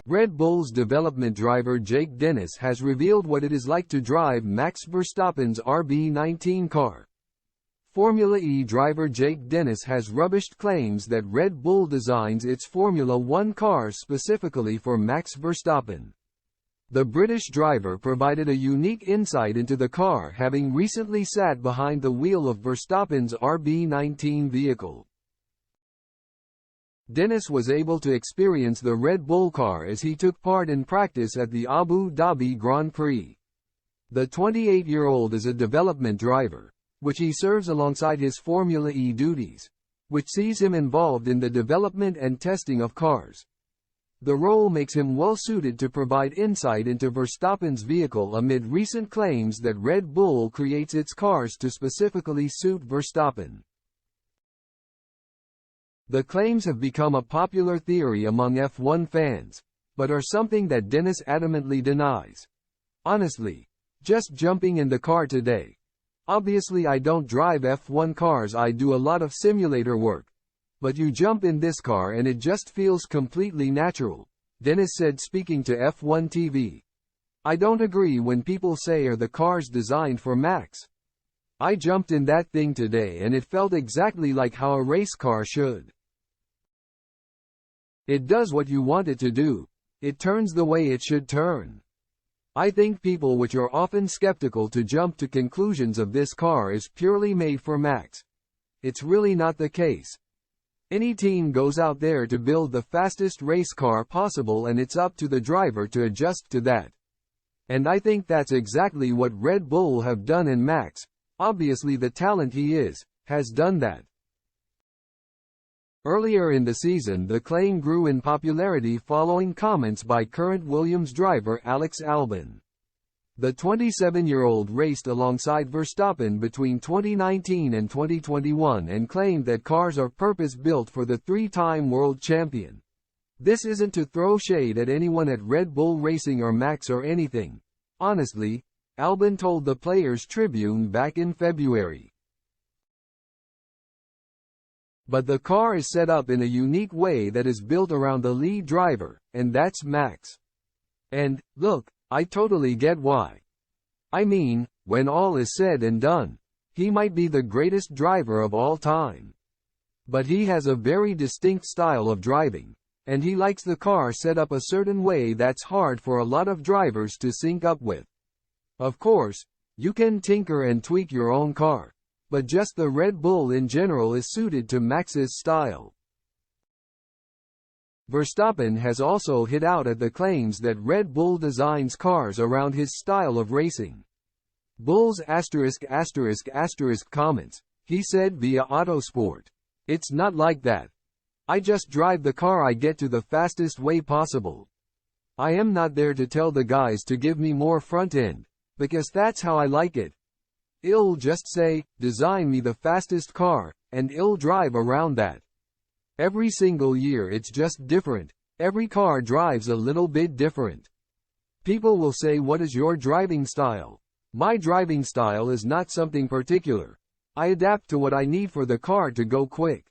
Red Bull's development driver Jake Dennis has revealed what it is like to drive Max Verstappen's RB19 car. Formula E driver Jake Dennis has rubbished claims that Red Bull designs its Formula One cars specifically for Max Verstappen. The British driver provided a unique insight into the car, having recently sat behind the wheel of Verstappen's RB19 vehicle. Dennis was able to experience the Red Bull car as he took part in practice at the Abu Dhabi Grand Prix. The 28-year-old is a development driver, which he serves alongside his Formula E duties, which sees him involved in the development and testing of cars. The role makes him well suited to provide insight into Verstappen's vehicle amid recent claims that Red Bull creates its cars to specifically suit Verstappen. The claims have become a popular theory among F1 fans, but are something that Dennis adamantly denies. Honestly, just jumping in the car today. Obviously I don't drive F1 cars, I do a lot of simulator work. But you jump in this car and it just feels completely natural, Dennis said, speaking to F1 TV. I don't agree when people say are the cars designed for Max. I jumped in that thing today and it felt exactly like how a race car should. It does what you want it to do. It turns the way it should turn. I think people which are often skeptical to jump to conclusions of this car is purely made for Max. It's really not the case. Any team goes out there to build the fastest race car possible and it's up to the driver to adjust to that. And I think that's exactly what Red Bull have done, and Max, obviously the talent he is, has done that. Earlier in the season the claim grew in popularity following comments by current Williams driver Alex Albon. The 27-year-old raced alongside Verstappen between 2019 and 2021 and claimed that cars are purpose-built for the three-time world champion. This isn't to throw shade at anyone at Red Bull Racing or Max or anything. Honestly, Albon told the Players Tribune back in February. But the car is set up in a unique way that is built around the lead driver, and that's Max. And, look, I totally get why. I mean, when all is said and done, he might be the greatest driver of all time. But he has a very distinct style of driving, and he likes the car set up a certain way that's hard for a lot of drivers to sync up with. Of course, you can tinker and tweak your own car, but just the Red Bull in general is suited to Max's style. Verstappen has also hit out at the claims that Red Bull designs cars around his style of racing. Bull's **** comments, he said via Autosport, "It's not like that. I just drive the car I get to the fastest way possible. I am not there to tell the guys to give me more front end, because that's how I like it. I'll just say, design me the fastest car, and I'll drive around that. Every single year it's just different. Every car drives a little bit different. People will say, what is your driving style? My driving style is not something particular. I adapt to what I need for the car to go quick.